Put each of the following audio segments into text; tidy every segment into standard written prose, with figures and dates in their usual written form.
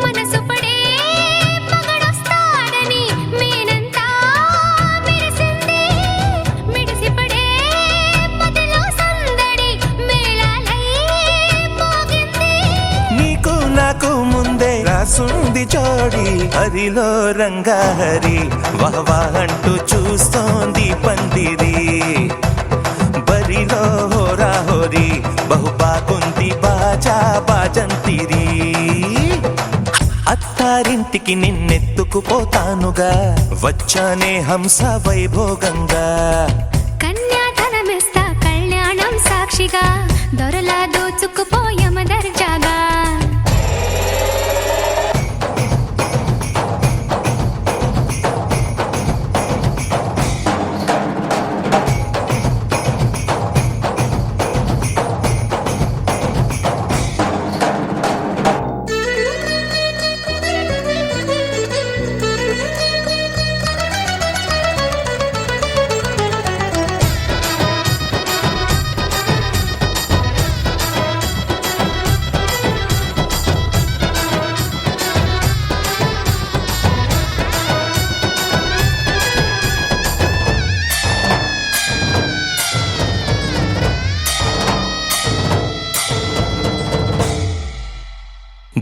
మనసు పడే మగడొస్తాడని మేనంతా మెరిసింది మిడిసిపడే మదిలో సందడి మేళాలై మోగింది నీకు నాకు ముందే రాసుంది జోడి హరిలో రంగాహరి వహవా అంటూ చూస్తోంది పందిరి బరిలో హోరా హోరి బహుబాగుంది బాజా బాజంతిరి అత్తారింటికి నిన్నెత్తుకుపోతానుగా వచ్చానే హంస వైభోగంగా కన్యాధనమిస్తా కళ్యాణం సాక్షిగా దొరలా దోచుకుపోయమ దర్జాగా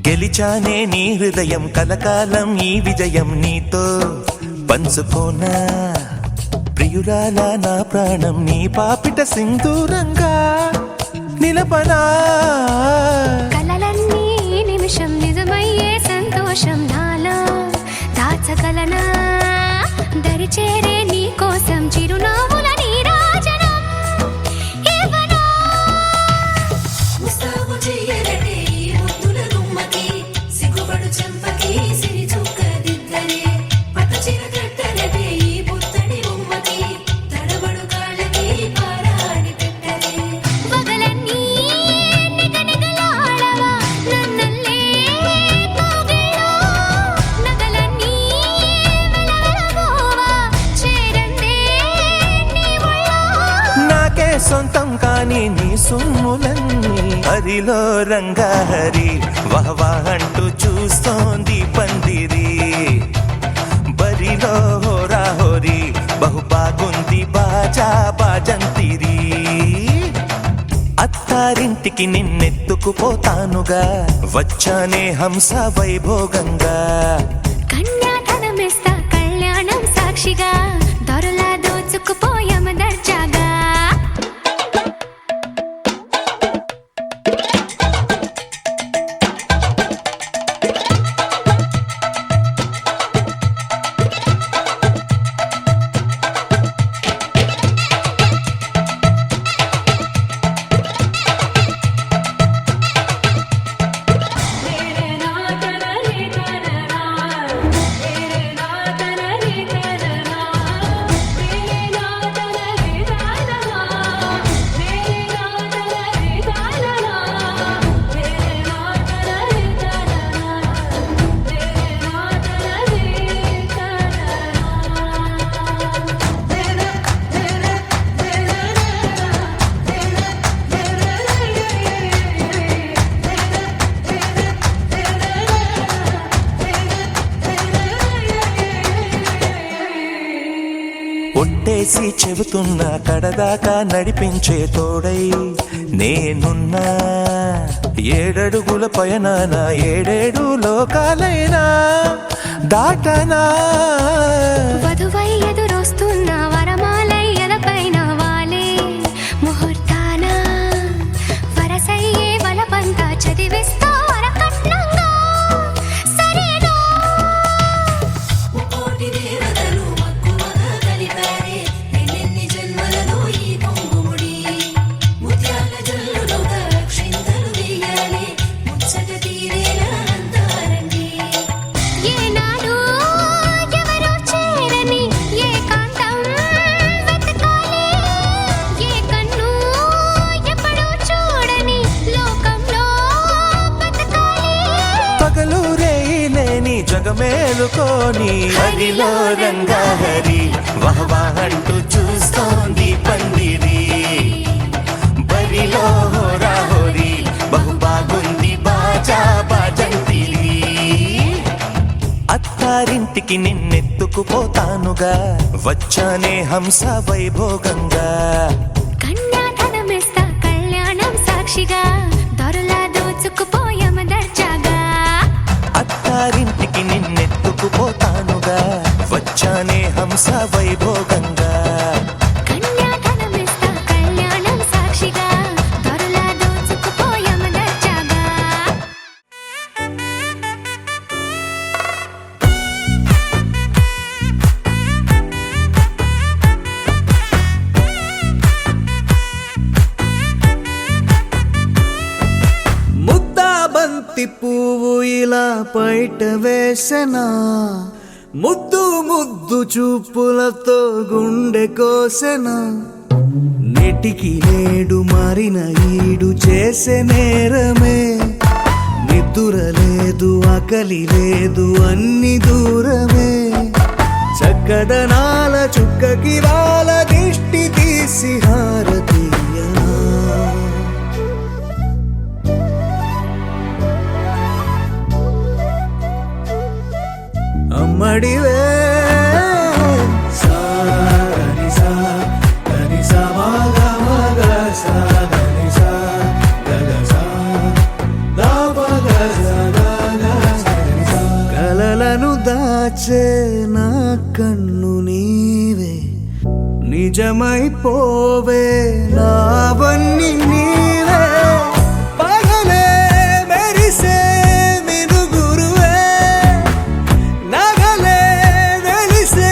గెలిచానే నీ హృదయం కలకాలం ఈ విజయం నీతో పంచుకోనా ప్రియురాలా నా ప్రాణం నీ పాపిట సింధూరంగా నిలపనా కలలన్నీ నిమిషం నిజమయ్యే సంతోషం నాలో దాచగలనా దరిచేరే నీ కోసం చిరునవ్వుల నీరాజనం ఇవ్వనా ముస్తాబు చెయ్యరటే ఈ ముద్దుల గుమ్మకి సిగ్గుపడు చెంపకి సిరి చుక్క దిద్దరే పట్టు చీర కట్టరటే ఈ పుత్తడి బొమ్మకి తడబడు కాళ్ళకి పారాడి పెట్టరే పగలన్నీ నిగనిగలాడవా నన్నల్లే కోగిలో నగలన్నీ వెలవెలబోవా చేరందే నీ ఒళ్ళో నాకే సొంతం కాని నీ సొమ్ములన్నీ హరిలో రంగాహరి వహవా అంటూ చూస్తోంది పందిరి బరిలో హోరా హోరి బహుబాగుంది బాజా బాజంతిరి అత్తారింటికి నిన్నెత్తుకుపోతానుగా వచ్చానే హంస వైభోగంగా కన్యాధనమిస్తా కళ్యాణం సాక్షిగా దొరలా దోచుకుపోయమ దర్జాగా ఒట్టేసి చెబుతున్నా కడదాకా నడిపించే తోడై నేనున్నా ఏడడుగుల పయనాన ఏడేడు లోకాలైనా దాటనా వధువై ఎదురొస్తున్న వరమాలై ఎలపైన వాలే ముహూర్తాన వరసయ్యే వలపంతా చదివిస్తా వరకట్నంగా సరేనా కోటి దేవతలు మక్కువగా కలిపారే ఎన్నెన్ని జన్మలలో ఈ పొంగుముడి ముత్యాల జల్లులుగా క్షింతలు వేయాలి ముచ్చట తీరేలా అంతారండి ఏనాడు ఎవరో చేరని ఏకాంతం వెతకాలి ఏ కన్ను ఎప్పుడూ చూడని లోకంలో బతకాలి పగలు రేయిలేని జగమేలుకోని హరిలో రంగాహరి వహవా అంటూ చూస్తోంది పందిరి బరిలో హోరా హోరి బహు అత్తారింటికి నిన్నెత్తుకుపోతానుగా వచ్చానే హంస వైభోగంగా కన్యాధనమిస్తా కళ్యాణం సాక్షిగా దొరలా దోచుకుపోయామ దర్జాగా అత్తారింటికి నిన్నెత్తుకుపోతానుగా వచ్చానే హంస వైభోగంగా కన్యాధనమిస్తా కళ్యాణం సాక్షిగా దొరలా దోచుకుపోయామ దర్జాగా ముద్దా బంతి పువ్వు ఇలా బయట వేసెనా ముద్దు ముద్దు చూపులతో గుండె కోసెనా నెటికి నేడు మారిన ఈడు చేసే నేరమే నిద్ర లేదు ఆకలి లేదు అన్ని దూరమే చక్కదనాల చుక్కకి వాళ్ళ దిష్టి తీసి హారతీయనా అమ్మడివే కలలను దాచే నా కన్ను నీవే నిజమైపోవే నావన్నీ నీవే పగలే మెరిసే మినుగురువే నగలే వెలిసే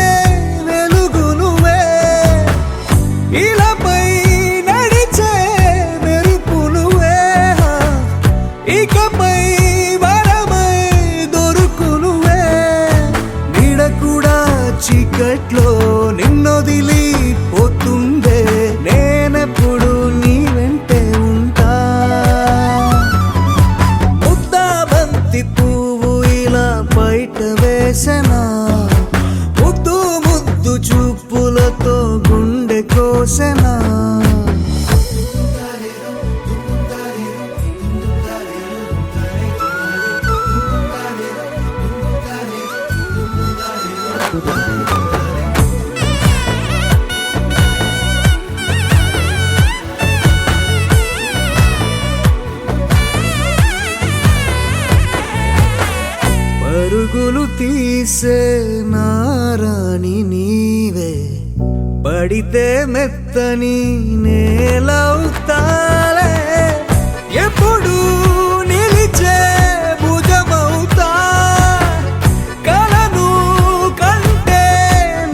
వెలుగునువే ఇలాపై నడిచే మెరుపునువే ఇకపై వరమై దొరుకునువే నీడ కూడా చీకట్లో నిన్నొదిలి పోతుందే నేనెప్పుడు నీ వెంటే ఉంటా ముద్దా బంతి పువ్వు ఇలా బయట వేసెనా ముద్దు ముద్దు చూపులతో గుండె కోసెనా పరుగులు తీసే నారాణి నీవే పడితే మెత్తని నేలవుతాలే ఎప్పుడు నిలిచే భుజమవుతా కలను కంటే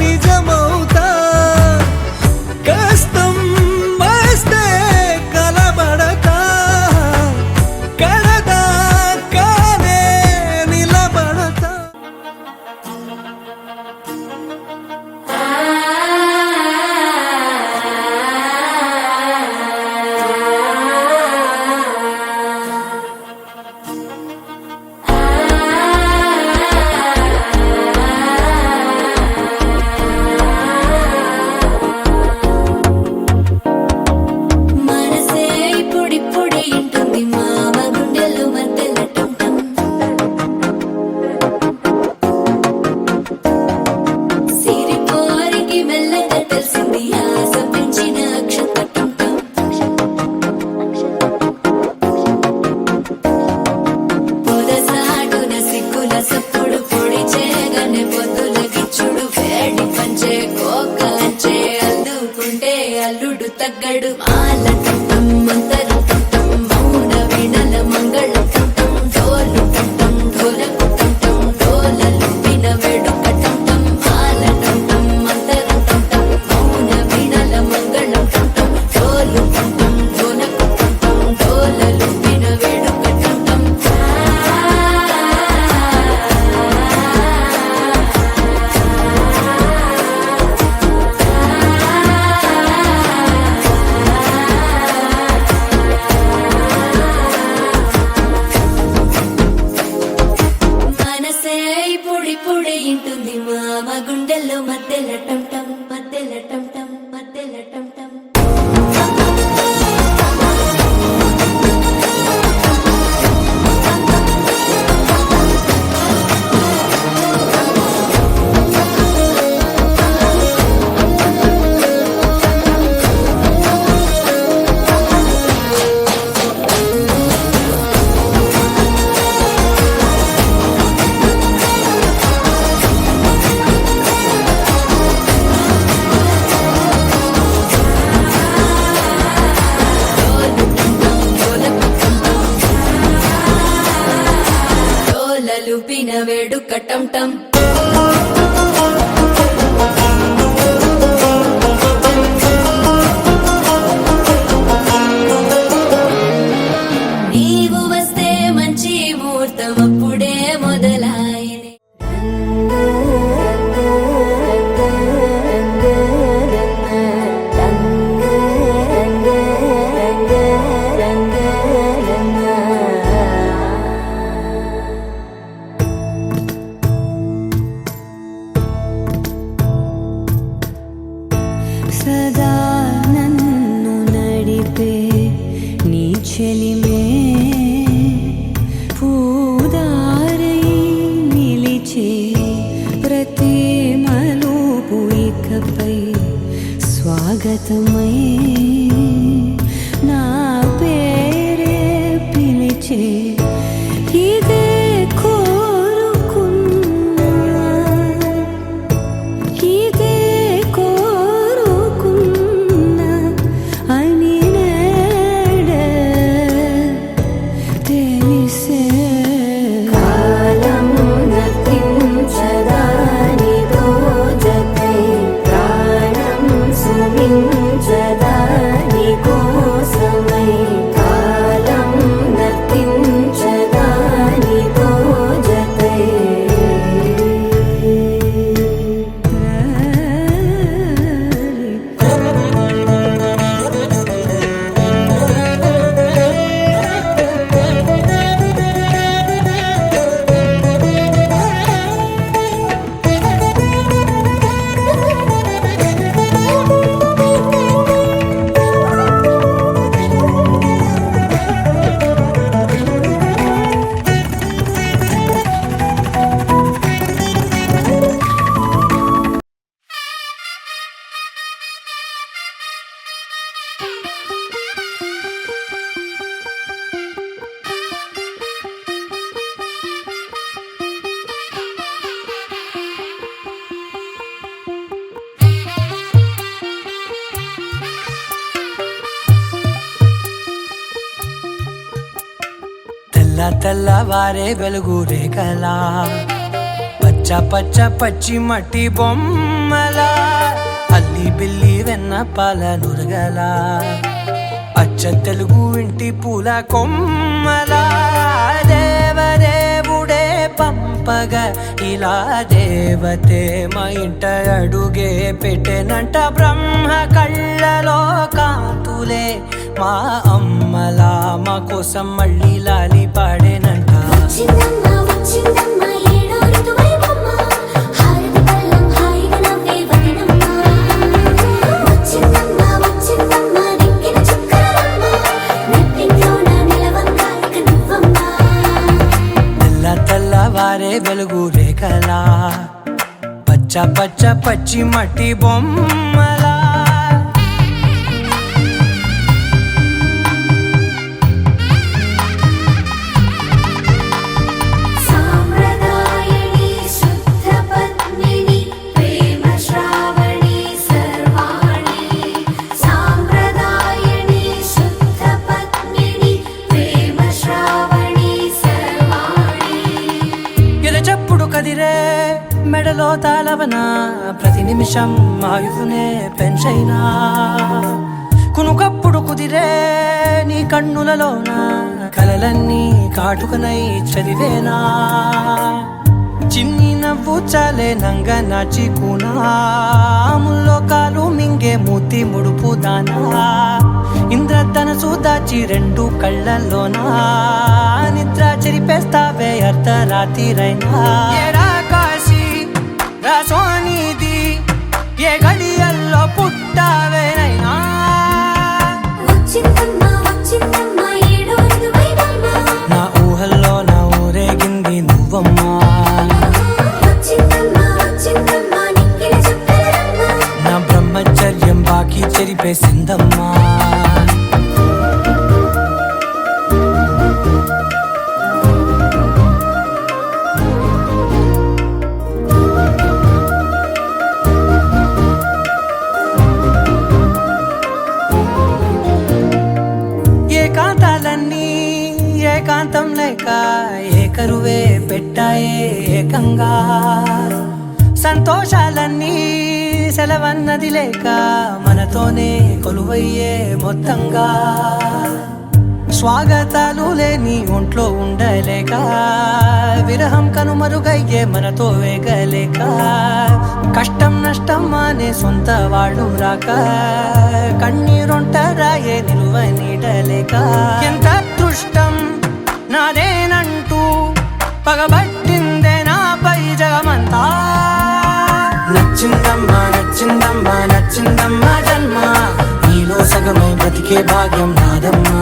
నిజమవుతా కష్టం వస్తే కలబడతా కడదాకానే నిలబడతా మనసే ఇప్పుడిప్పుడే ఇంటుంది మామ గుండెలు మధ్యలటుంటం సిరిపోరికి మెల్లగా తెలిసింది ఆశ పెంచిన అక్షతటుంటం పొదసాటున సిగ్గుల సప్పుడు పొడి చేయగానే పొద్దుల గిచ్చుడు వేడి పంచే కోక అంచే అల్లుకుంటే అల్లుడు తగ్గడు మాల టుంటం మంతరం టుంటం మౌన వీణల మంగళం టుంటం డోలు టుంటం ఢోలకు టుంటం డోలలు విన వేడుక టుంటం మాల టుంటం మంతరం టుంటం మౌన వీణల మంగళం టుంటం డోలు టుంటం ఢోలకు టుంటం డోలలు విన వేడుక టుంటం చూపిన వేడుక టం టం నీవు వస్తే మంచి ముహూర్తం అప్పుడే మొదలాయనే సదా నన్ను నడిపే నీ చెలిమే పూదారై నిలిచే ప్రతి మలుపు ఇకపై స్వాగతమై నా పేరే పిలిచే ఇదే కోరుకున్నా ఇదే కోరుకున్నా అని నేడే తెలిసే కాలం నతించదాని దోజకై ప్రాణం సుమించదాని కోసమై కాలం నతించదాని దోజకై తెల్లవారే వెలుగు రేఖలా పచ్చ పచ్చ పచ్చి మట్టి బొమ్మలా అల్లి బిల్లి వెన్న పాల నురగలా అచ్చ తెలుగు ఇంటి పూల కొమ్మలా దేవదేవుడే పంపగా ఇలా దేవతే మా ఇంట అడుగే పెట్టెనంట బ్రహ్మ కళ్ళలో కాంతులే మా అమ్మలా మా కోసం మళ్ళీ లాలి పాడేనంట వచ్చిందమ్మ వచ్చిందమ్మ ఏడో ఋతువైవమ్మ హారతి పళ్ళం హాయిగా నవ్వే వదనమ్మ వచ్చిందమ్మ వచ్చిందమ్మ నెక్కిన చుక్కలమ్మ నెట్టింట్లోన నిలవంగా ఇక నువ్వమ్మ తెల్లవారే వెలుగు రేఖలా పచ్చ పచ్చ పచ్చి మట్టి బొమ్మలా సాంప్రదాయని శుద్ధ పద్మిని ప్రేమ శ్రావణి సర్వాణి సాంప్రదాయని శుద్ధ పద్మిని ప్రేమ శ్రావణి సర్వాణి ఎరచప్పుడు కదిరే మెడలో తాళవన ప్రతి నిమిషం ఆయుధునే పెంచైనా కునుకప్పుడు కుదిరే నీ కన్నులలోన కలలన్నీ కాటుకనై చదివేనా చిన్ని నవ్వు చాలే నంగ నాచి కూనాముల్లో కాలు మింగే మూతి ముడుపు దానా ఇంద్రధనసు దాచి రెండు కళ్ళల్లోనా నిద్ర చెరిపేస్తావే అర్ధరాత్రిరైనా ఏడా కాశీ రాసోనిది ఏ గడియల్లో పుట్టావేనైనా వచ్చిందమ్మ వచ్చిందమ్మ ఏడో ఋతువైవమ్మ నా ఊహల్లో నా ఊరేగింది నువ్వమ్మా వచ్చిందమ్మ వచ్చిందమ్మ నెక్కిన చుక్కలమ్మ నా బ్రహ్మచర్యం బాకీ చెరిపేసిందమ్మా లేక ఏకరువే పెట్టాయే ఏకంగా సంతోషాలన్నీ సెలవన్నది లేక మనతోనే కొలువయ్యే మొత్తంగా స్వాగతాలు లేని ఒంట్లో ఉండలేక విరహం కనుమరుగయ్యే మనతో వేగలేక కష్టం నష్టం అనే సొంత వాళ్ళు రాక కన్నీరొంటరాయే నిలువ నీడలేక ఎంత అదృష్టం నాదేనంటూ పగబట్టిందే నాపై జగమంతా నచ్చిందమ్మా నచ్చిందమ్మా నచ్చిందమ్మా జన్మ నీలో సగమై బ్రతికే భాగ్యం నాదమ్మా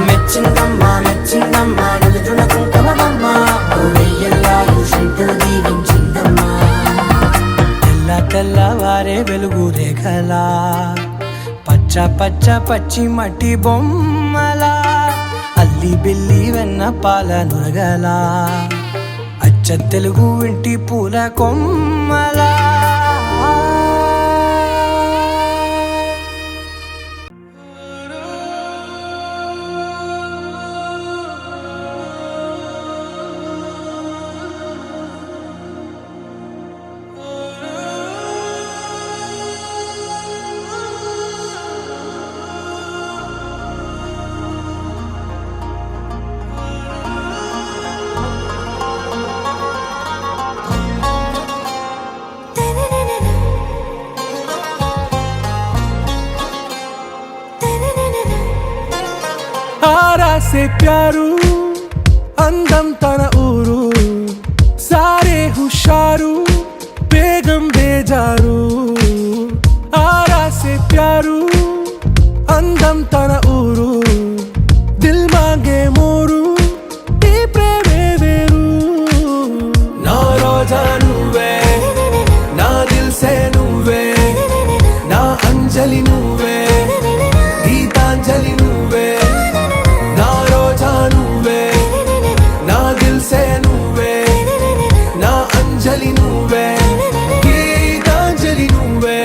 మెచ్చిందమ్మా మెచ్చిందమ్మా నిలుచున కుంకుమమ్మా వెయ్యల్లా షంటులు దీవించిందమ్మా తెల్ల తెల్లవారే వెలుగు రేఖలా పచ్చ పచ్చ పచ్చి మట్టి బొమ్మలా అల్లి బిల్లి వెన్న పాల నురగలా అచ్చ తెలుగు ఇంటి పూల కొమ్మలా आरा से प्यारू అందం తన ఊరు సారే హుషారు బేగం బేజారు ఆరా से प्यारू అందం తన ఊరు దిల్ మాంగే మోరు ఈ ప్రేమే వేరు నా రోజా నువ్వే నా దిల్ సే నువ్వే నా అంజలి నువ్వే గీతాంజలి నువ్వే నా రోజా నువ్వే నా దిల్ సే నువ్వే నా అంజలి నువ్వే గీతాంజలి నువ్వే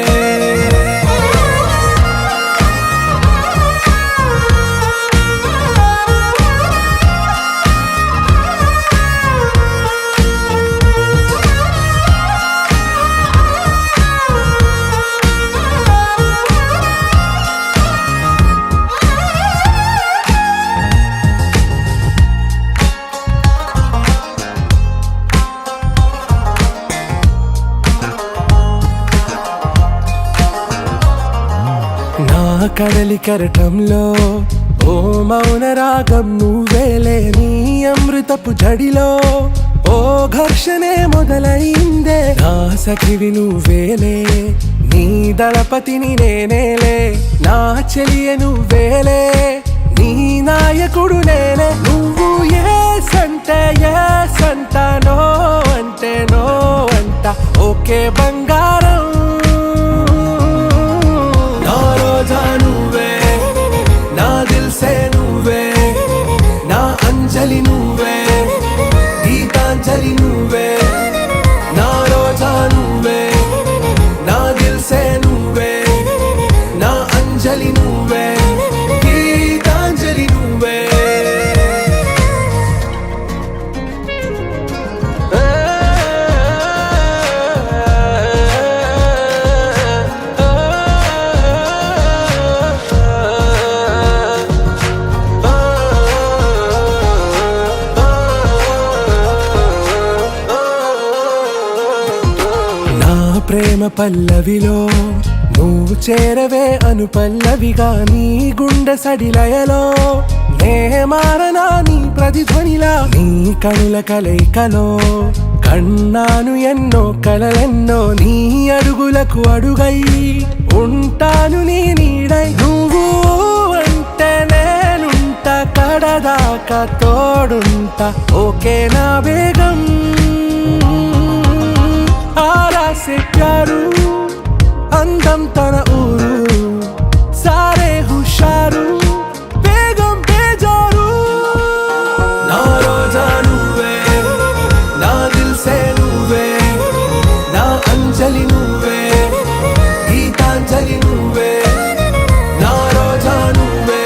నా కడలి కరటంలో ఓ మౌన రాగం నువ్వేలే నీ అమృతపు జడిలో ఓ ఘర్షణే మొదలైందే నా సఖివి నువ్వేలే నీ దళపతిని నేనేలే నా చెలియ నువ్వేలే నీ నాయకుడు నేనే నువ్వు ఏ సంట నో అంటే నో అంట ఓకే బంగారం నా రోజా నువ్వే నా దిల్ సే నువ్వే నా అంజలి నువ్వే గీతాంజలి నువ్వే నా రోజా నువ్వే నా దిల్ సే నువ్వే నా అంజలి నువ్వే గీతాంజలి నువ్వే ప్రేమ పల్లవిలో నువ్వు చేరవే అను పల్లవిగా నీ గుండె సడిలయలో నే మారనా నీ ప్రతిధ్వనిలా నీ కనుల కలయికలో కన్నాను ఎన్నో కలలెన్నో నీ అడుగులకు అడుగై ఉంటాను నీ నీడై నువ్వు అంటే నేనుంట కడదాకా తోడుంటా ఓకే నా వేగం आरा से प्यारू అందం తన ఊరు సారే హుషారు బేగం బేజారు నా రోజా నువ్వే నా దిల్ సే నువ్వే నా అంజలి నువ్వే గీతాంజలి నువ్వే నా రోజా నువ్వే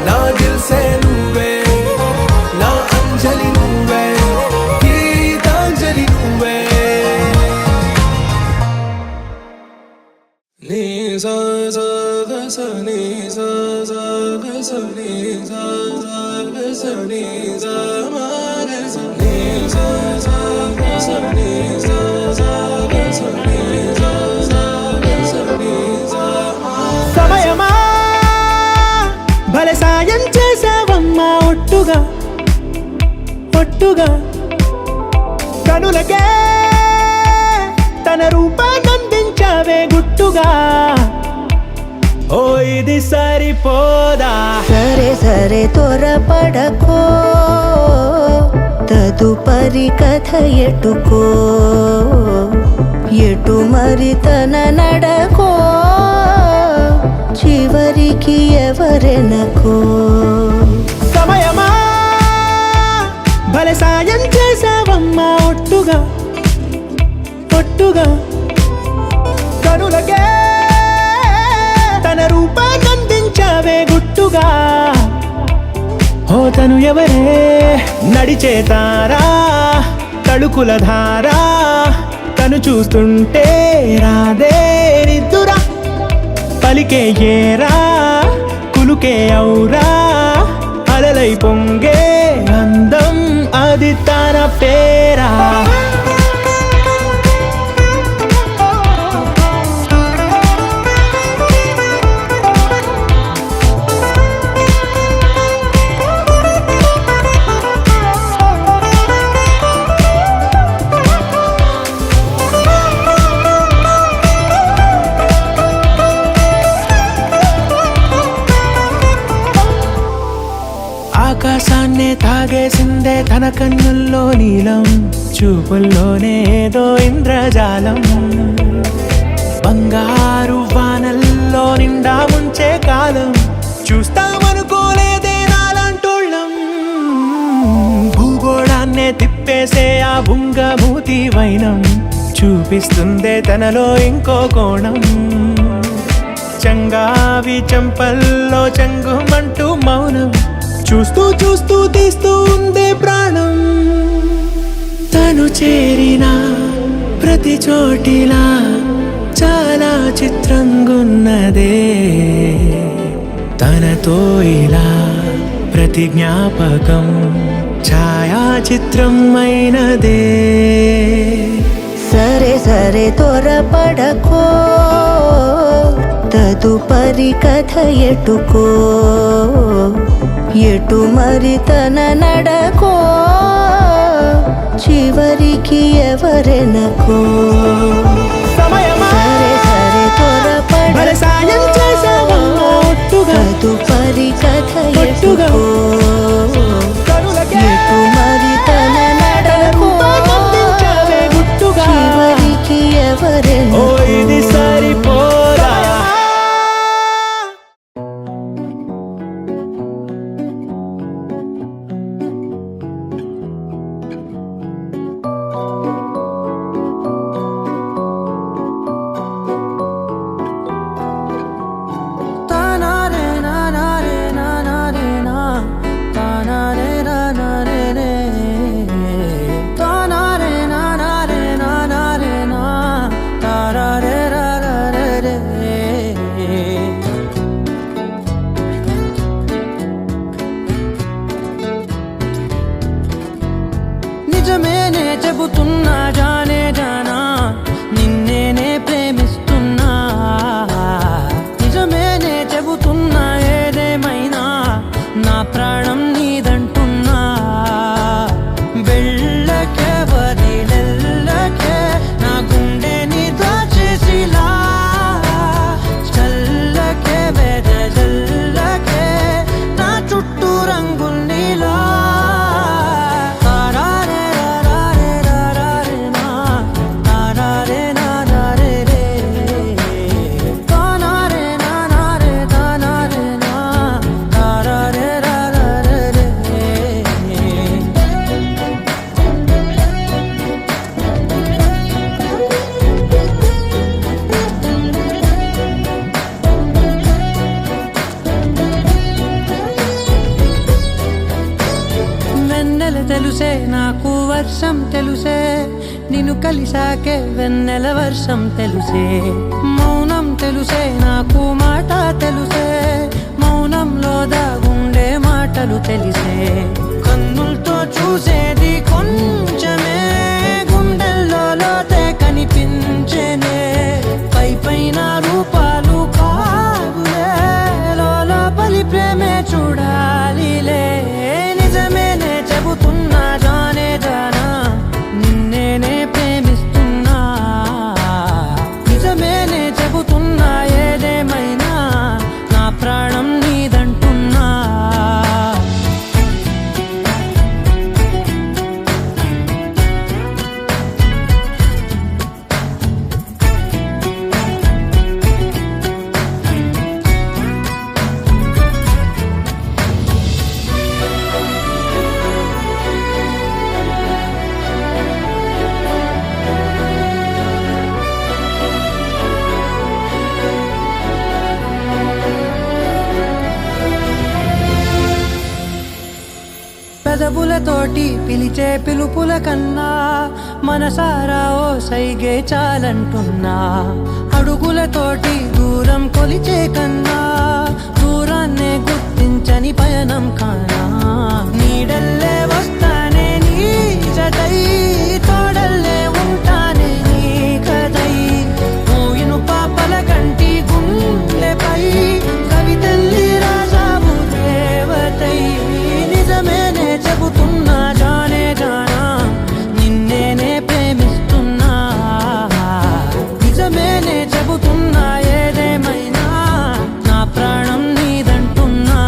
నా దిల్ సే నువ్వే సమయమా భలే సాయం చేసావమ్మా ఒట్టుగా ఒట్టుగా కనులకే తన రూపాన్నందించావే గుట్టుగా ఓ ఇది సరిపోదా సరే సరే త్వరపడకో తదుపరి కథ ఎటుకో ఎటు మరి తన నడకో చివరికి ఎవరెనకో సమయమా భలే సాయం చేసావమ్మా ఒట్టుగా ఒట్టుగా కనులకే తన రూపాన్నందించావే గుట్టుగా ఓ తను ఎవరే నడిచే తారా తళుకుల ధారా తను చూస్తుంటే రాదే నిద్దురా పలికే ఏరా కులుకే ఔరా అలలై పొంగే అందం అది తన పేరా ఆకాశాన్నే తాగేసిందే తన కన్నుల్లో నీలం చూపుల్లోనే ఏదో ఇంద్రజాలం బంగారు వానల్లో నిండా ముంచే కాలం చూస్తామనుకోలేదే నాలాంటోళ్ళం భూగోళాన్నే తిప్పేసే ఆ బుంగమూతి వైనం చూపిస్తుందే తనలో ఇంకో కోణం చంగావి చెంపల్లో చెంగుమంటూ మౌనం చూస్తూ చూస్తూ తీస్తూ ఉందే ప్రాణం తను చేరిన ప్రతి చోటిలా చాలా చిత్రంగున్నదే తనతో ఇలా ప్రతి జ్ఞాపకం ఛాయాచిత్రం అయినదే సరే సరే త్వరపడకో తదుపరి కథ ఎటుకో ఎటు మరి తన నడకో చివరికి ఎవరెనకో సమయమా సరే సరే భలే సాయం చేసావమ్మా ఒట్టుగా తదుపరి కథ ఒట్టుగా ఎటుకో కనులకే ఎటు మరి తన నడకో రూపాన్నందించావే గుట్టుగా చివరికి ఓ ఎవరెనకో ఇది సరిపోదా నిజమేనే చెబుతున్నా జానే జానా నిన్నేనే ప్రేమిస్తున్నా నిజమేనే చెబుతున్నా ఏదేమైనా నా ప్రాణం నీదంటున్నా వెళ్ళకే వదిలెల్లకే నా గుండెని దాచేసిలా చల్లకే వెదజల్లకే నా చుట్టూ రంగుల్నిలా తెలుసే నాకు వర్షం తెలుసే నిన్ను కలిసాకే వెన్నెల వర్షం తెలుసే మౌనం తెలుసే నాకు మాట తెలుసే మౌనంలో దాగుండే మాటలు తెలిసే కన్నులతో చూసేది కొంచెమే గుండెల్లో లోతే కనిపించేనే పై పైన రూపాలు కాదులే లోపలి ప్రేమే చూడాలిలే నిజమేనే చెబుతున్నా జానే జానా నిన్నేనే ప్రేమిస్తున్నా నిజమేనే చెబుతున్నా ఏదేమైనా నా ప్రాణం నీదంటున్నా పెదవులతోటి పిలిచే పిలుపుల కన్నా మనసారా ఓ సైగే చాలంటున్నా అడుగులతోటి దూరం కొలిచే కన్నా దూరాన్నే గుర్తించని పయనం కానా నీడల్లే వస్తానే నీ జతై తోడల్లే ఉంటానే నీ కదై మోయిను పాపల కంటి గుండెపై కవితల్లి రాజావు దేవతై నిజమేనే చెబుతున్నా జానే జానా నిన్నేనే ప్రేమిస్తున్నా నిజమేనే చెబుతున్నా ఏదేమైనా నా ప్రాణం నీదంటున్నా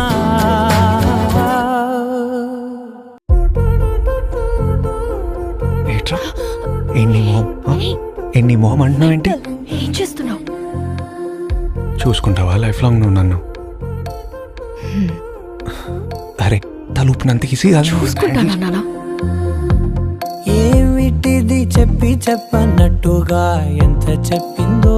ఏట్రా ఎన్ని మొహం అంటున్నావు ఏంటి ఏం చేస్తున్నావు? చూసుకుంటావా లైఫ్ లాంగ్ నువ్వు నన్ను అరే తలుపునంత ఈజీ కాదు చూసుకుంటానా నాన్న? ఏమిటిది చెప్పి చెప్పన్నట్టుగా ఎంత చెప్పిందో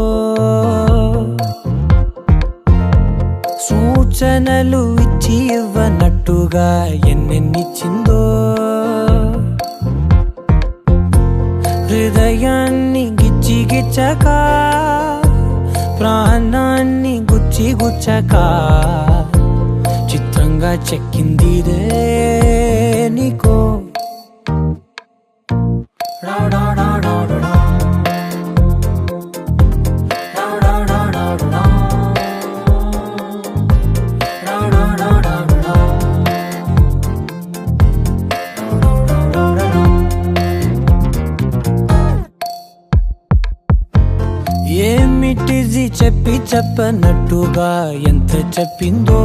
సూచనలు ఇచ్చి ఇవ్వనట్టుగా ఎన్నెన్నిచ్చిందో హృదయాన్ని గిచ్చి గిచ్చక ప్రాణాన్ని గుచ్చి గుచ్చక చిత్రంగా చెక్కిందిరే నీకో ఏమిటిది చెప్పి చెప్పనట్టుగా ఎంత చెప్పిందో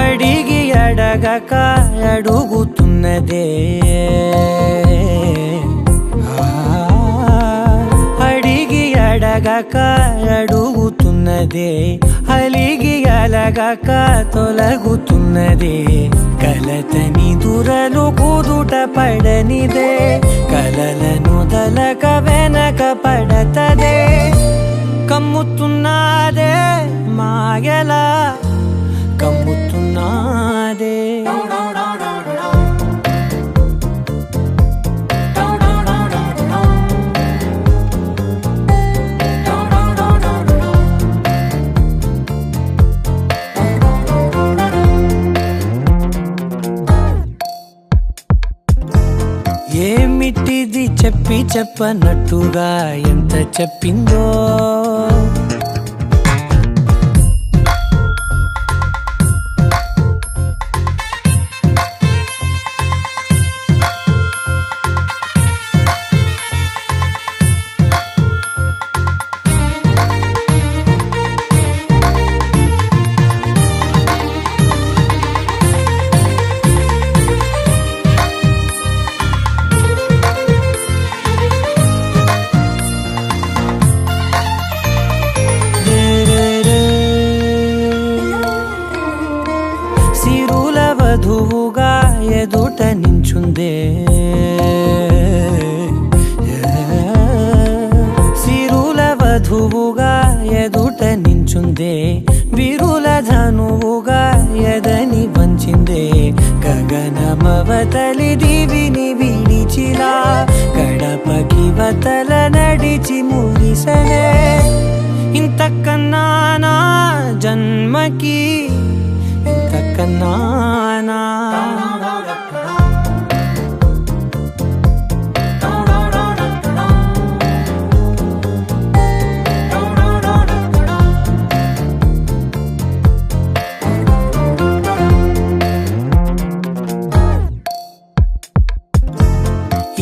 అడిగి అడగక అడుగుతున్నదే అడిగి అడగక అడుగుతున్నదే అలిగి అలగక తొలగుతున్నదే కలతని దురలు కుదుట పడనిదే కలలను దలక వెనక పడతదే కమ్ముతున్నదే మాయలా కమ్ముతున్నదే ఏమిటిది చెప్పి చెప్పనట్టుగా ఎంత చెప్పిందో వధువుగా ఎదుట నించుందే విరుల ధనువుగా ఎదని వంచిందే గగనమవతలి దివిని విడిచిలా గడపకి వతల నడిచి ముగిసనే ఇంతకన్నా నా జన్మకి ఇంతకన్నా నా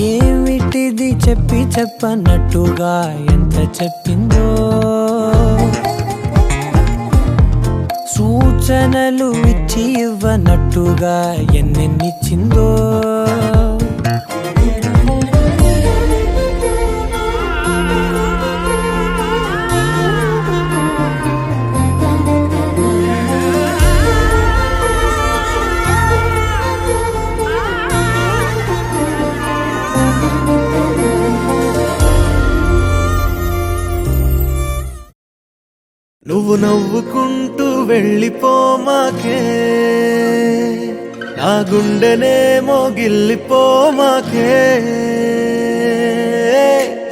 ఏమిటిది చెప్పి చెప్పనట్టుగా ఎంత చెప్పిందో సూచనలు ఇచ్చి ఇవ్వనట్టుగా ఎన్నెన్నిచ్చిందో నువ్వు నవ్వుకుంటూ వెళ్ళిపోమాకే నా గుండెనేమో గిల్లిపోమాకే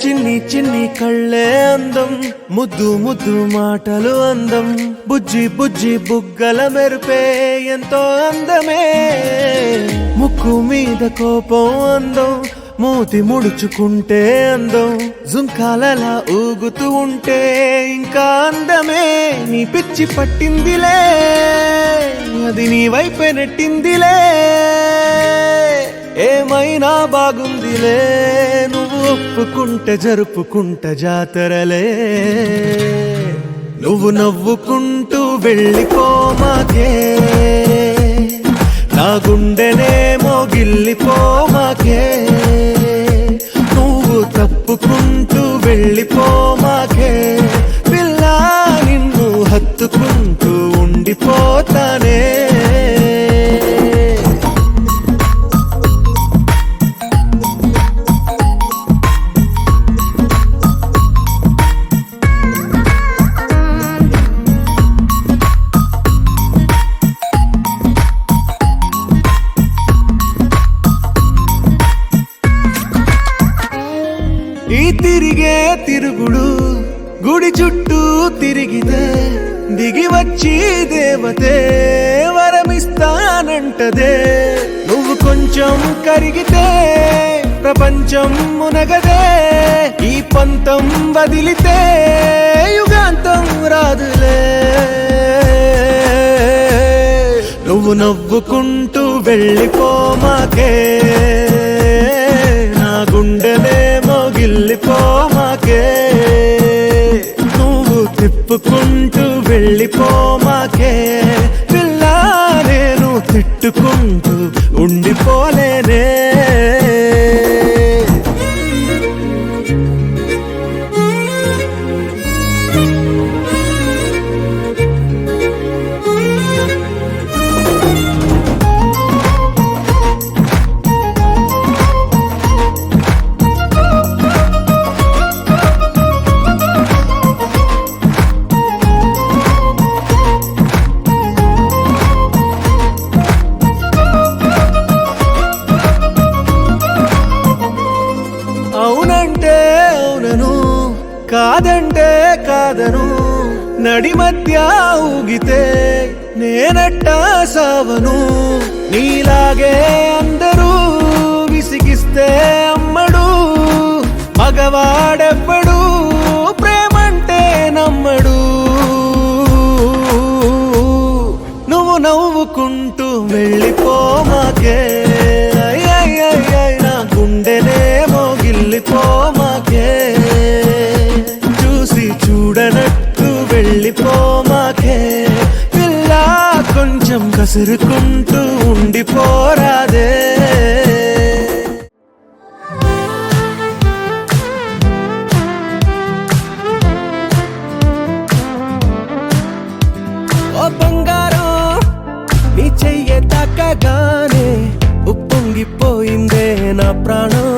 చిన్ని చిన్ని కళ్ళే అందం ముద్దు ముద్దు మాటలు అందం బుజ్జి బుజ్జి బుగ్గల మెరుపే ఎంతో అందమే ముక్కు మీద కోపం అందం మూతి ముడుచుకుంటే అందం జుంకాలలా ఊగుతూ ఉంటే ఇంకా అందమే నీ పిచ్చి పట్టిందిలే అది నీ వైపే నెట్టిందిలే ఏమైనా బాగుందిలే నువ్వు ఒప్పుకుంటే జరుపుకుంట జాతరలే నువ్వు నవ్వుకుంటూ వెళ్ళిపోమాకే నా గుండెనేమో గిల్లిపోమాకే నువ్వు తప్పుకుంటూ వెళ్ళిపోమాకే పిల్ల నిన్ను హత్తుకుంటూ ఉండిపోతానే ఈ తిరిగే తిరుగుడు గుడి చుట్టూ తిరిగితే దిగి వచ్చి దేవతే వరమిస్తానంటదే నువ్వు కొంచెం కరిగితే ప్రపంచం మునగదే ఈ పంతం వదిలితే యుగాంతం రాదులే నువ్వు నవ్వుకుంటూ వెళ్ళిపోమాకే నా గుండెనేమో గిల్లిపోమాకే నువ్వు తిప్పుకుంటూ వెళ్ళిపోమాకే పిల్ల నేను తిట్టుకుంటూ ఉండిపోలేనే అవునంటే అవునను కాదంటే కాదను నడి మధ్య ఊగితే నేనట్టా సావను నీలాగే అందరూ విసిగిస్తే అమ్మడు మగవాడెవ్వడు ప్రేమంటే నమ్మడు నువ్వు నవ్వుకుంటూ వెళ్ళిపోమాకే నా గుండెనేమో గిల్లిపోమాకే చూసి చూడనట్టు వెళ్ళిపోమాకే పిల్ల కొంచెం కసురుకుంటూ ఉండిపోరాదే ఓ బంగారం నీ చెయ్యే తాకగానే ఉప్పొంగిపోయిందే నా ప్రాణం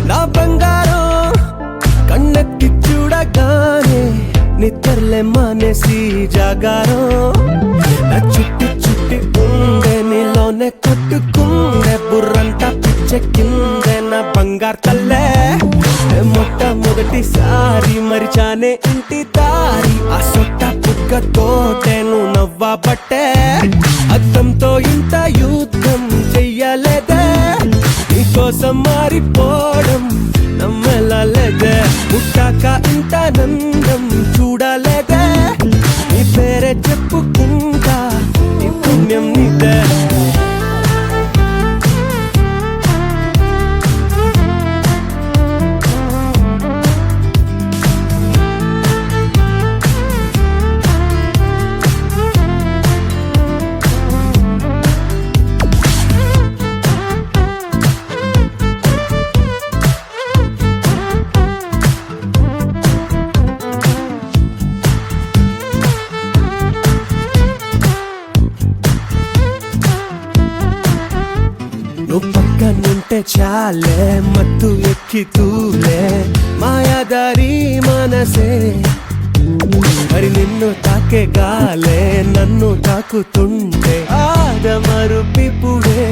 నా బంగారం కన్నెత్తి చూడగా రాగానే నిద్రలే మానేసి జాగారం నా చుట్టి చుట్టి ఉండే నీలోనే కొట్టుకుండే బుర్రంతా పిచ్చెక్కిందే నా బంగారు తల్లే మొట్టమొదటిసారి మరిచానే ఇంటి దారి ఆ సొట్ట పుక్క తోటేను నవ్వబట్టే అద్దంతో ఇంత యుద్ధం చెయ్యలేదే నీకోసం మారిపోవడం నమ్మలేదే పుట్టాక ఇంత నందం చూడలేదే నీ పేరే చెప్పుకుంటా నీ పుణ్యం నీదే నువ్వు పక్కనుంటే చాలే మత్తు ఎక్కి తూలే మాయాదారి మనసే మరి నిన్ను తాకే గాలే నన్ను తాకుతుంటే ఆదమరు పిప్పుడే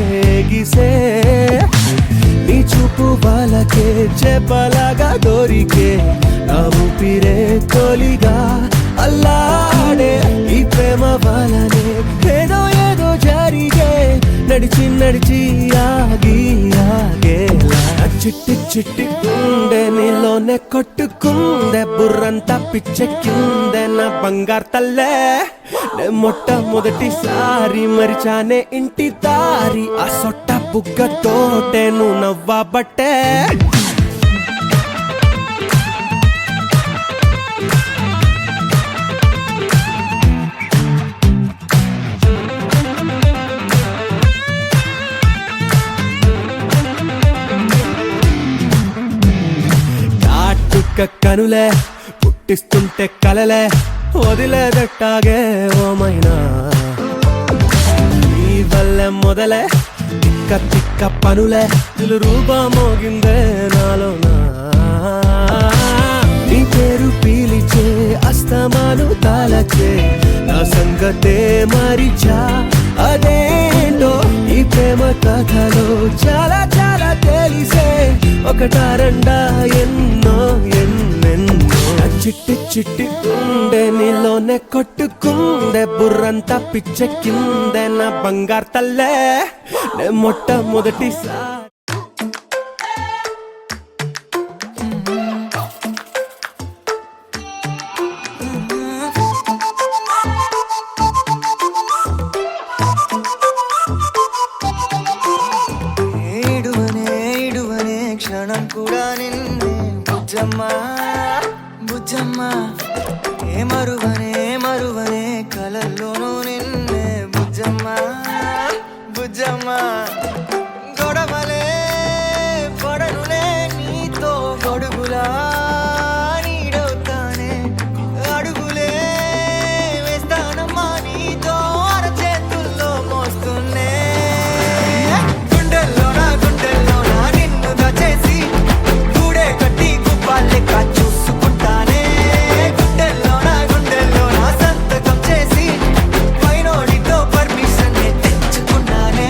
గిసే నీ చూపు వాళ్ళకే చెప్పలాగా దొరికే నా ఊపిరే తొలిగా అల్లాడే ఈ ప్రేమ వాళ్ళనే ఏదో ఏదో జరిగే నడిచి నడిచి ఆగి ఆగేలా చిట్టి చిట్టి ఉండే నీలోనే కొట్టుకుందే బుర్రంతా పిచ్చెక్కిందే నా బంగారు తల్లే నే మొట్టమొదటిసారి మరిచానే ఇంటి దారి ఆ సొట్ట బుగ్గ తోటే నువ్వు నవ్వబట్టే కనులే పుట్టిస్తుంటే కలలే వదిలేదట్టాగే ఓమైనా ఈ వల్లే మొదలే తిక్క తిక్క పనులే ఇల్లు రూపమోగిందే నాలోనా నీ పేరు పీలిచే అస్తమాను తాళచే నా సంగతే మరిచా అదేంటో ఈ ప్రేమ కథలో చాలా చాలా తెలిసే ఒకటారండా ఎన్నో ఎన్నెన్నో చిట్టి చిట్టి ఉండే నీలోనే కొట్టుకుందే బుర్రంతా పిచ్చెక్కిందే నా బంగారు తల్లే నే మొట్టమొదటిసారి క్షణం కూడా నిన్నే బుజ్జమ్మా బుజ్జమ్మా ఏ మరువనే కలల్లోనూ నిన్నే బుజ్జమ్మా బుజ్జమ్మా గొడవలే పడనులే నీతో గొడుగులా నీడవుతానే అడుగులే వేస్తానమ్మా నీతో అరచేతుల్లో మోస్తున్నే చూసుకుంటానే గుండెల్లో నా సంతకం చేసి పైనోడితో పర్మిషన్ తెచ్చుకున్నానే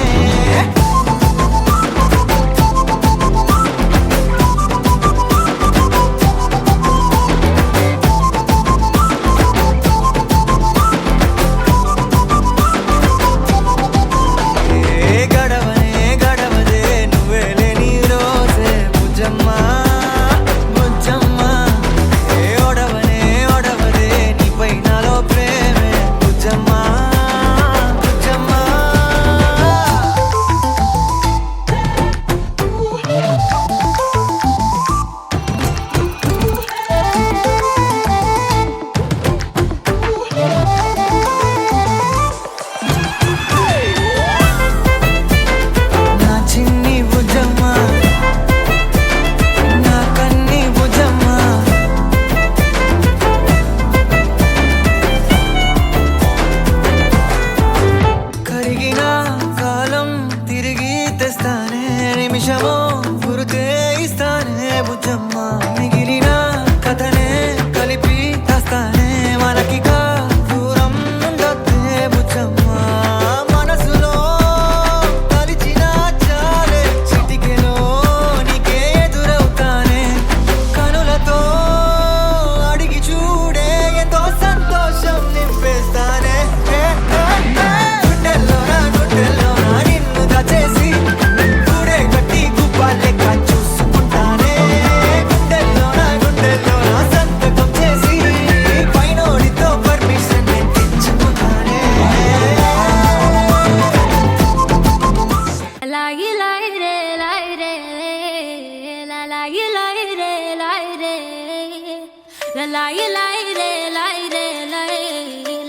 లలాయి లాయి రే లాయి రే లాయి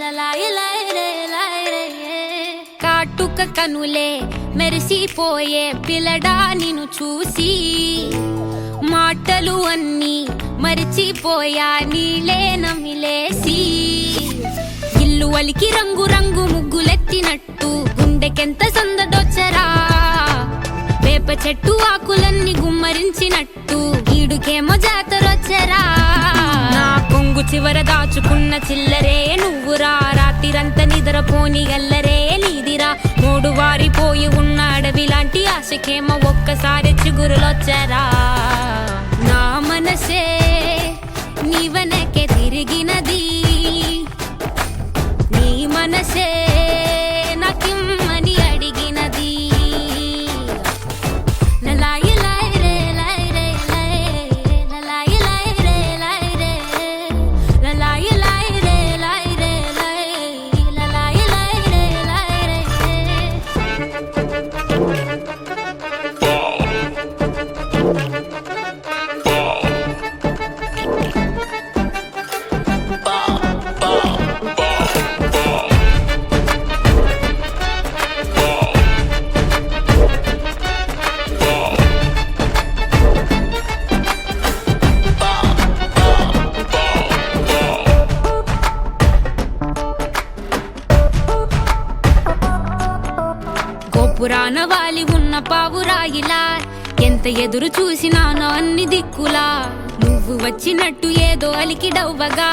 లలాయి లాయి రే లాయి రే కాటుక కనులే మెరిసిపోయే పిల్లడా నిన్ను చూసి మాటలు అన్నీ మరిచిపోయా నీలే నమిలేసి ఇల్లు వలికి రంగు రంగు ముగ్గులెట్టినట్టు గుండెకెంత సందడొచ్చరా వేప చెట్టు ఆకులన్నీ గుమ్మరించినట్టు ఈడుకేమో జాతరొచ్చరా నా కొంగు చివర దాచుకున్న చిల్లరే నువ్వురా రాత్రిరంతా నిద్రపోని గల్లరే నీదిరా మూడు వారిపోయి ఉన్న అడవి లాంటి ఆశకేమో ఒక్కసారి చిగురులొచ్చరా నా మనసే నీ వెనకే తిరిగినది నీ మనసే నాకిమ్మని అడిగినది లలాయి లాయి రే లాయి రే లాయి లలాయి లాయి రే లాయి రే లలాయి లాయి రే లాయి రే లాయి లలాయి లాయి రే లాయి రే గోపురాన వాలి ఉన్న పావురాయిలా ఎంత ఎదురు చూసినానో అన్ని దిక్కులా నువ్వు వచ్చినట్టు ఏదో అలికి డవ్వగా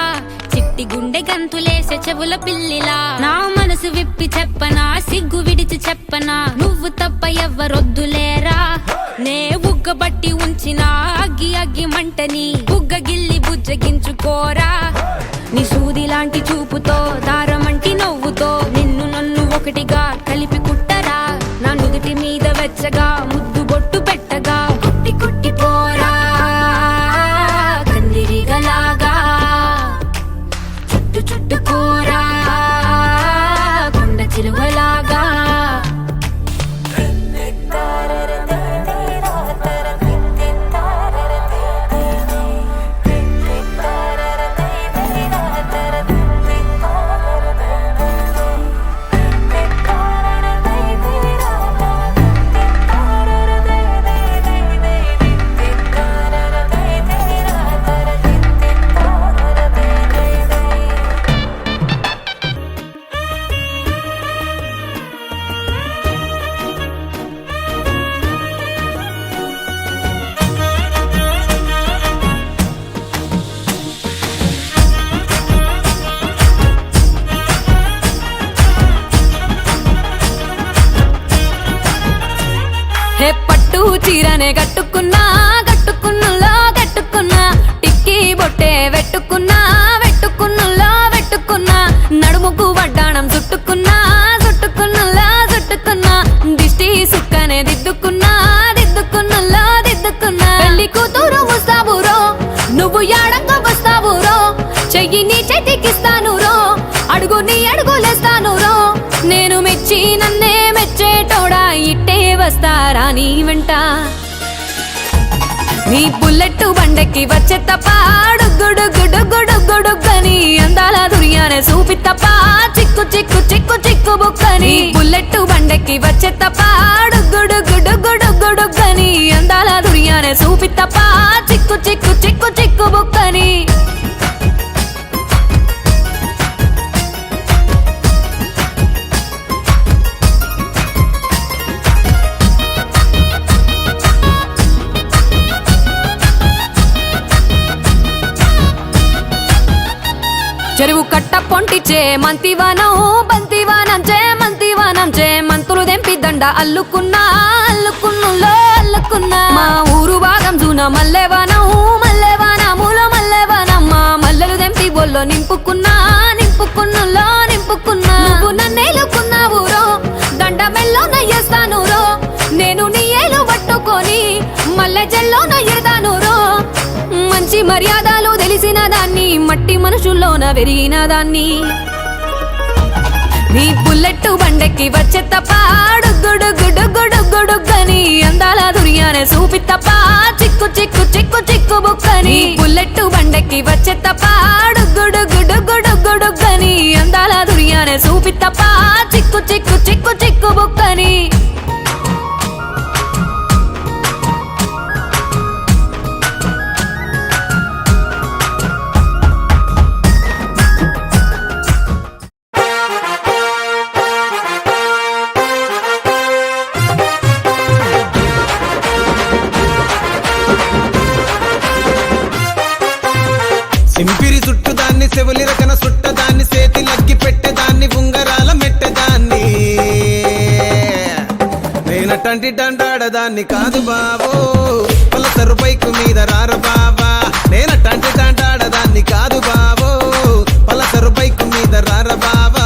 చిట్టి గుండె గంతులేసే చెవుల పిల్లిలా నా మనసు విప్పి చెప్పనా సిగ్గు విడిచి చెప్పనా నువ్వు తప్ప ఎవ్వరొద్దులేరా నే ఉగ్గబట్టి ఉంచిన అగ్గి అగ్గి మంటని బుగ్గ గిల్లి బుజ్జగించుకోరా నీ సూది లాంటి చూపుతో దారమంటి నవ్వుతో నిన్ను నన్ను ఒకటిగా కలిపి కుట్టరా నా నుదుటి మీద వెచ్చగా ముద్దు బొట్టు పెట్టగా కుట్టి కుట్టి పోరా కందిరిగలాగా చుట్టు చుట్టుకోరా కొండ చిలువలాగా హే పట్టు చీరనే కట్టుకున్నా కట్టుకున్నులో కట్టుకున్నా టిక్కీ బొట్టే వెట్టుకున్నా వెట్టుకున్నులో వెట్టుకున్నా నడుముకు వడ్డాణం చుట్టుకున్నా చుట్టుకున్నులో చుట్టుకున్నా దిష్టి సుక్కనే దిద్దుకున్నా దిద్దుకున్నులో దిద్దుకున్నా పెళ్లి కూతురు వస్తావురో నువ్వు యాడంగా వస్తావురో చెయ్యి నీ చేతికిస్తాను రో అడుగు నీ అడుగులేస్తాను రో నేను మెచ్చి నన్నే మెచ్చేటోడా ఇట్టే వస్తారా నీ వెంట నీ బుల్లెట్ బండెక్కి వచ్చే తప్ప గుడుగుడుగుడుగుడుగుడుగని అందాల దుర్యానే చూపి తప్ప చిక్కు చిక్కు చిక్కు చిక్కు బుక్కని బుల్లెట్ బండెక్కి వచ్చే తప్ప గుడుగుడుగుడుగుడుగని అందాల దుర్యానే చూపి తప్ప చిక్కు చిక్కు చిక్కు చిక్కు బుక్కని చెరువు కట్ట పొంటిచే మంతివానం బంతివానం చే మంతివానం చే మంతులు దెంపి దండ అల్లుకున్నా అల్లుకున్నులో అల్లుకున్నా మా ఊరు భాగం జూన మల్లెవానం మల్లెవానములో మల్లెవానం మా మల్లెలు దెంపి బొల్లో నింపుకున్నా నింపుకున్నులో నింపుకున్నా నువ్వు నన్నేలుకున్నావు రో దండ మెల్లో నయ్యేస్తాను రో నేను నీ ఏలు పట్టుకొని మల్లె జల్లో నయ్యేదాను రో మంచి మర్యాదలు తెలిసిన దాన్ని మట్టి మనుషుల్లోన వెరిగిన దాన్ని నీ బుల్లెట్ బండెక్కి వచ్చే తప్ప గుడుగుడుగుడుగుడుగని అందాల దుర్యానే చూపి తప్ప చిక్కు చిక్కు చిక్కు చిక్కు చిక్కు బుక్కని బుల్లెట్ బండకి వచ్చే తప్ప డుగ్గుడుగ్గుడుగ్గుడుగ్గుడుగ్గని అందాల దునియానే చూపి తప్ప చిక్కు చిక్కు చిక్కు చిక్కు బుక్కని సింపిరి చుట్టు దాన్ని సెవలి రకన సుట్టదాన్ని సేతి లగ్గి పెట్టేదాన్ని ఉంగరాల మెట్టెదాన్ని నేనటంటి డండాడదాన్ని కాదు బాబో పలసరు బైకు మీద రార బాబా నేనటంటి డండాడదాన్ని కాదు బాబో పలసరు బైకు మీద రార బాబా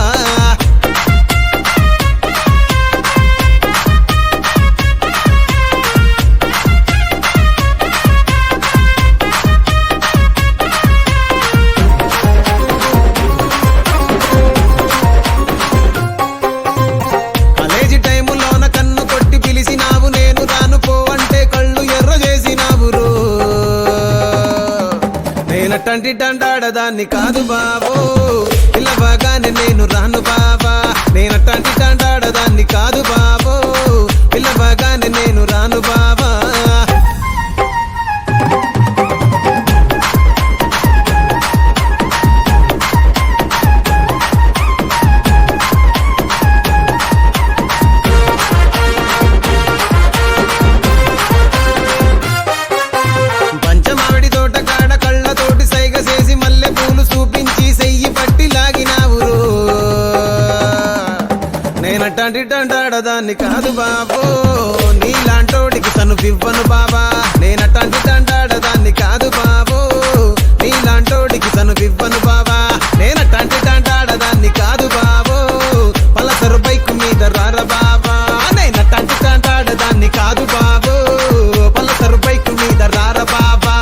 నేనటంటి డండాడదాన్ని కాదు బాబో పిల్లవగానే నేను రాను బాబా నేనటంటి డండాడదాన్ని కాదు బాబో పిల్లవగానే నేను రాను బాబా నేనటంటి డండాడదాన్ని కాదు బాబో నీలాంటోడికి తను ఇవ్వను బాబా నేనటంటి డండాడదాన్ని కాదు బాబో నీలాంటోడికి తను ఇవ్వను బాబా నేనటంటి డండాడదాన్ని కాదు బాబో పలసరు బైకు మీద రార బాబా నేనటంటి డండాడదాన్ని కాదు బాబో పలసరు బైకు మీద రార బాబా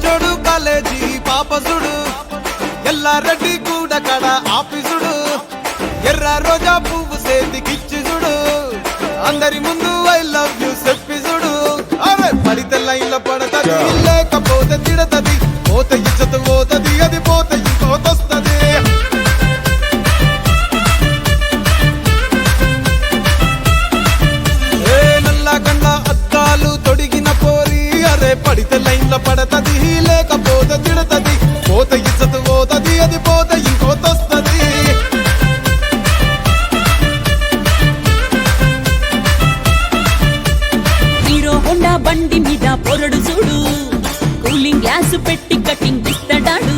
జోడు కాలేజీ పాపసుడు ఎల్లారెడ్డి కూడా కడ ఆఫీసుడు ఎర్ర రోజా పువ్వు సేతికిచ్చి చూడు అందరి ముందు ఐ లవ్ యూ చెప్పిసుడు అరే పడితే లైన్లో పడతది లేకపోతే తిడతది పోత ఇచ్చత పోతది అది పోత ఇంకోతొస్తది నల్లా కండ అద్దాలు తొడిగిన పోరి అరే పడితే లైన్లో పడతది లేకపోతే తిడతది పోత ఇచ్చత పోతది అది పోత ఇంకోతొస్తది హీరో హోండా బండి మీద పొరడు చూడు కూలింగ్ గ్లాస్ పెట్టి కటింగ్ ఇస్తాడాడు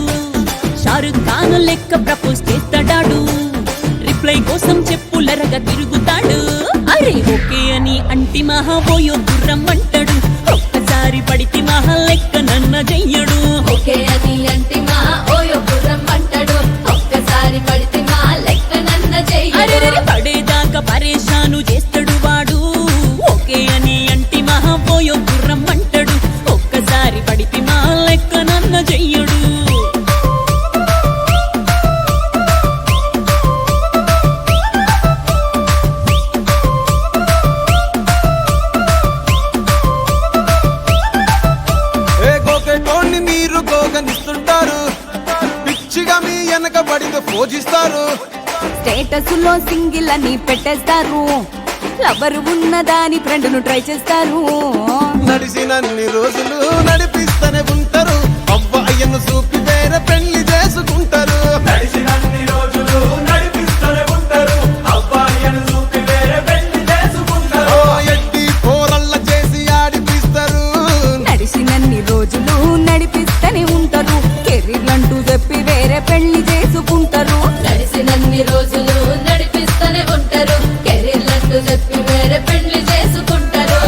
షారుఖ్ ఖాన్ లెక్క ప్రపోజ్ చేస్తాడాడు రిప్లై కోసం చెప్పులరగా తిరుగుతాడు అరే ఓకే అని అంటి మహా పోయో గుర్రం అంటాడు ఒక్కసారి పడితే మహా లెక్క నన్న చెయ్యడు ఓకే అది అంటే మా ఓయో గుర్రం అంటాడు ఒక్కసారి పడితే మా లెక్క నన్న అరే చెయ్యడు పడేదాకా పరేషాను చేస్తాడు వాడు ఓకే అని అంటి మహా పోయో గుర్రం అంటాడు ఒక్కసారి పడితే మా లెక్క నన్న చెయ్యడు మీరు గోగనిస్తుంటారు పిచ్చిగా మీ వెనక పడితే పూజిస్తారు స్టేటస్ లో సింగిల్ అని పెట్టేస్తారు లవరు ఉన్నదాని ఫ్రెండ్ ను ట్రై చేస్తారు నడిచినన్ని రోజులు నడిపిస్తూనే ఉంటారు అవ్వ అయ్యను చూపి వేరే పెళ్లి చేసుకుంటారు నడిచినన్ని రోజులు నడిపిస్తూనే ఉంటారు అవ్వ అయ్యను చూపి వేరే పెళ్లి చేసుకుంటారు ఎట్టి పోరల్ల చేసి ఆడిపిస్తారు నడిచినన్ని రోజులు నడిపిస్తూనే ఉంటారు కెరీర్లంటూ చెప్పి వేరే పెళ్లి చేసుకుంటారు నడిచినన్ని రోజులు నడిపిస్తూనే ఉంటారు కెరీర్లంటూ చెప్పి వేరే పెళ్లి చేసుకుంటారు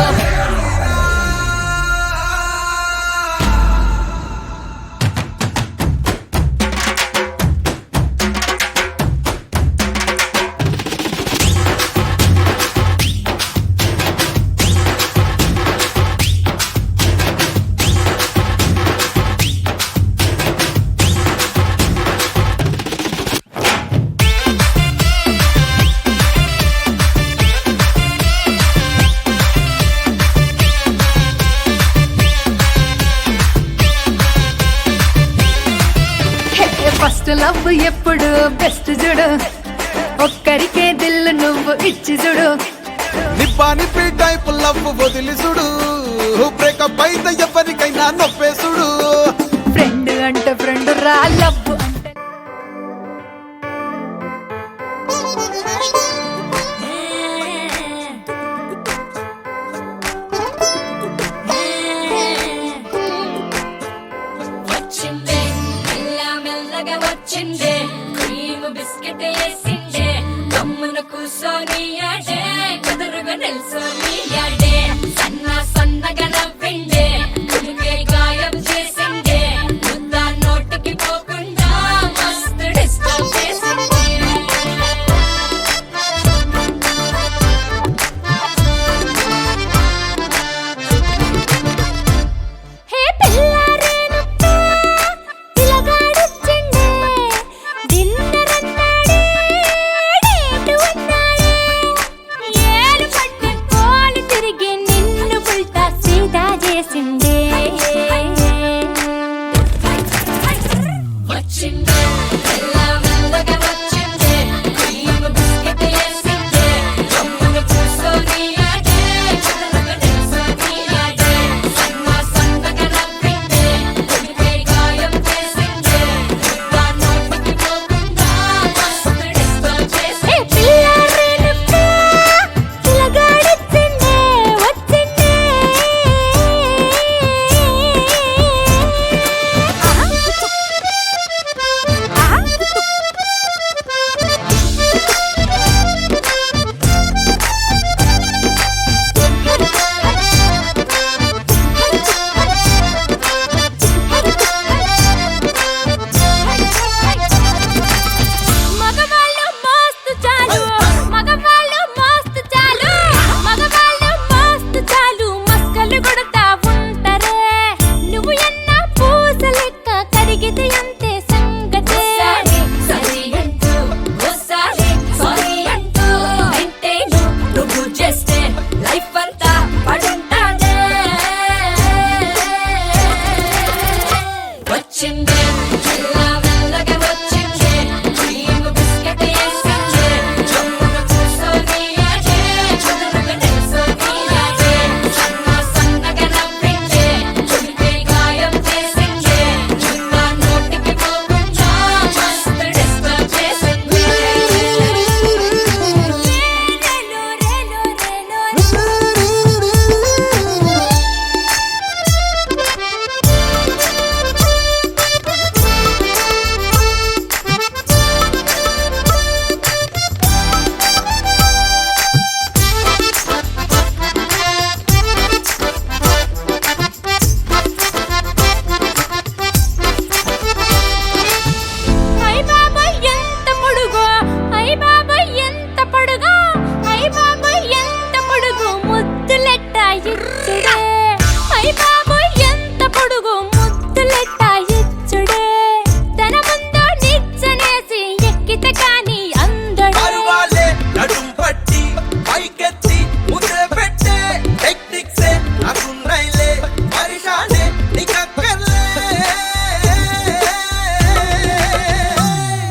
ఫస్ట్ లవ్ ఎప్పుడు బెస్ట్ చూడు ఒక్కరికే దిల్లు నువ్వు ఇచ్చి చూడు నిబ్బా నిప్పి టైప్ లవ్ వదిలిసుడు బ్రేకప్ అయితే ఎవరికైనా నొప్పేసుడు ఫ్రెండ్ అంటే ఫ్రెండ్ రా లవ్ అంటే వచ్చిందే మెల్ల మెల్లగా వచ్చిందే క్రీమ్ బిస్కెట్ వేసిందే గమ్మున కూసోని ఆడే కుదురుగా నిల్సోని ఆడే సన్న సన్నగా నవ్విందే కుడికే గాయం చేసిందే ముద్ద నోటికి పోకుండా మస్తు డిస్టర్బ్ చేసిందే హే పిల్లారేనప్ప పిలగాడొచ్చిండే డిన్నర్ అన్నాడే డేటు అన్నాడే ఏలు పట్టి కోలు తిరిగి నిన్ను పుల్టా సీదా చేసిండే వచ్చిందే మెల్ల మెల్లగా వచ్చిందే క్రీమ్ బిస్కెట్ వేసిందే గమ్మున కూసోని ఆడే కుదురుగా నిల్సోని ఆడే సన్న సన్నగా నవ్విందే కుడికే గాయం చేసిందే ముద్ద నోటికి పోకుండా మస్తు డిస్టర్బ్ హే చేసిందే పిల్లారేనప్ప పిలగాడొచ్చిండే వచ్చిండే మగవాళ్ళు మస్తు చాలు మగవాళ్ళు మస్తు చాలు మగవాళ్ళు మస్తు చాలు మస్కలు కొడతా ఉంటారే నువ్వు ఎన్న పూస లెక్క కరిగితే అంతే సంగతే సరి అంటూ ఓసారి సారీ అంటూ అంటే నువ్వు చేస్తే లైఫ్ అంతా పడుంటానే వచ్చిందే మెల్ల మెల్లగా వచ్చిందే క్రీమ్ బిస్కెట్ వేసిందే గమ్మున కూసోని ఆడే కుదురుగా నిల్సోని ఆడే సన్న సన్నగా నవ్విందే కుడికే గాయం చేసిందే ముద్ద నోటికి పోకుండా మస్తు డిస్టర్బ్ చేసిందే ఐ బాబాయ్ ఎంత పొడుగో ఐ బాబాయ్ ఎంత పొడుగో ఐ బాబాయ్ ఎంత పొడుగు ముద్దులెట్ట ఇచ్చుడే ఐ బాబాయ్ ఎంత పొడుగు ముద్దులెట్ట ఇచ్చుడే తన ముందు నిచ్చనేసి ఎక్కితే కాని అందడే పరువాలే నడుం పట్టి పైకెత్తి ముద్ర పెట్టే టెక్నిక్సే నాకున్నైలే పరిశానే నీకక్కర్లే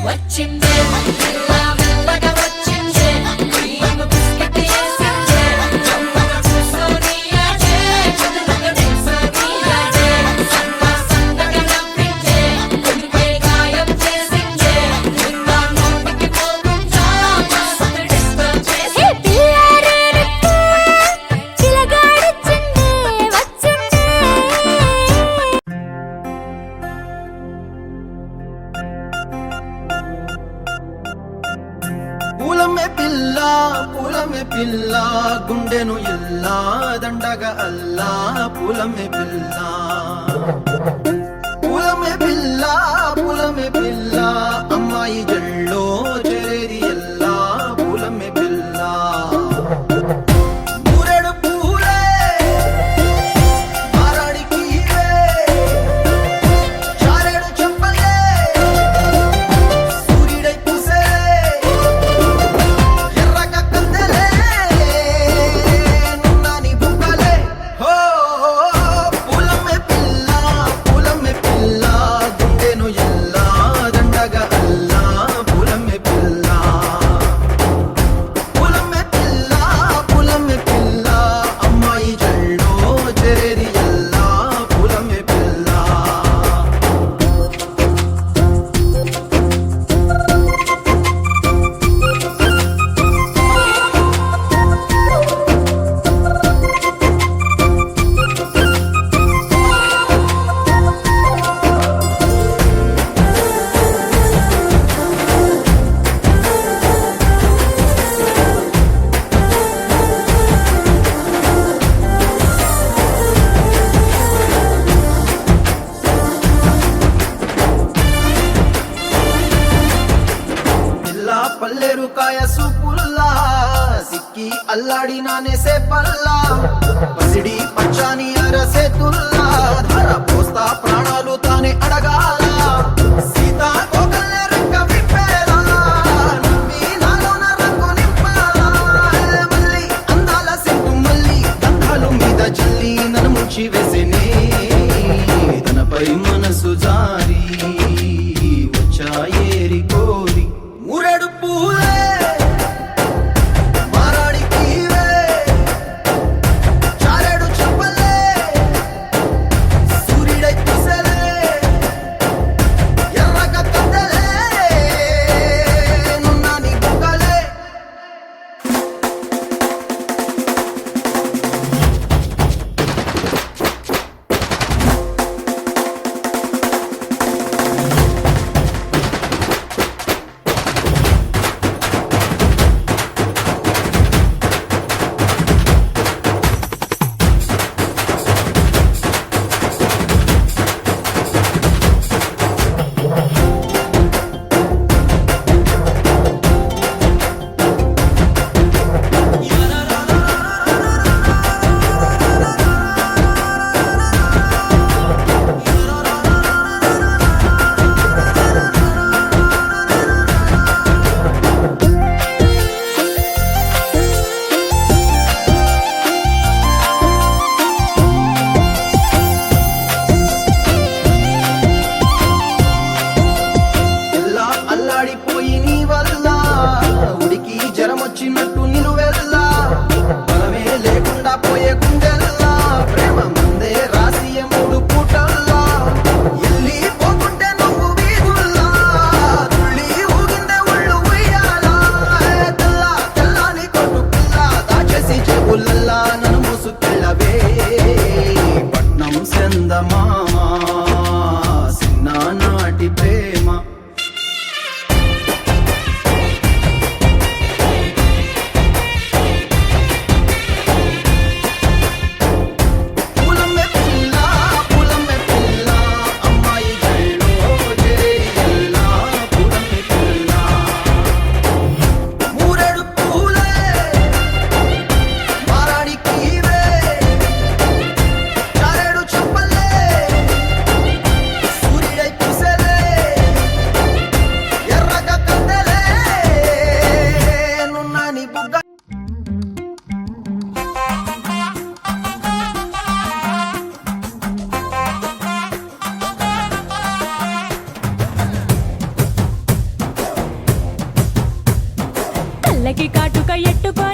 వచ్చిందే మెల్ల మెల్లగా వచ్చిందే క్రీమ్ బిస్కెట్ వేసిందే గమ్మున కూసోని ఆడే కుదురుగా నిల్సోని ఆడే సన్న సన్నగా నవ్విందే కుడికే గాయం చేసిందే ముద్ద నోటికి పోకుండా మస్తు డిస్టర్బ్ హే చేసిందే పిల్లారేనప్ప పిలగాడొచ్చిండే వచ్చిండే పూలమే పిల్ల గుండెను ఇల్లా దండగా అల్లా పూలమే పిల్ల పూలమే పిల్ల అమ్మాయి జల్లో చేరేది ఎల్లా పూలమే పిల్ల ఊరెడు పూలే మారాడికి ఇవే చారెడు చెప్పలే సూర్యుడై పూసే ఎర్రగా కందలే నున్నాని బుక్కలే హో పూలమే పిల్ల గుండె అల్లాడినానేసే పల్లా పసిడి పచ్చాని అరసే తుల్లా ధర పోస్తా ప్రాణాలు తానే అడగాల సీతా కోకల్లే రెక్క విప్పేలా నవ్వి నాలోన రంగు నింపాలా మళ్ళీ అందాల సిగ్గు మళ్ళీ గంధాలు మీద జల్లి నన్ను ముంచి వేసేనే తనపై మనసు జారి వచ్చాయేరి కోరి మూరెడు పూలే వచ్చినట్టు నిలువెల్లా బలమే లేకుండా పోయే గుండెల్లా ప్రేమ ముందే రాసియ మూడు పూటల్లా ఎల్లి పోకుంటే నువ్వు వీధుల్లా తుళ్ళి ఊగిందే ఒళ్ళు ఉయ్యాలా తెల్లా తెల్లాని కొట్టు పిల్ల దాచేసి చెవులల్లా నన్ను మోసుకెళ్ళవే పట్నం సెందమామా సిన్నానాటి ప్రేమ కళ్ళకి కాటుక ఎట్టుకో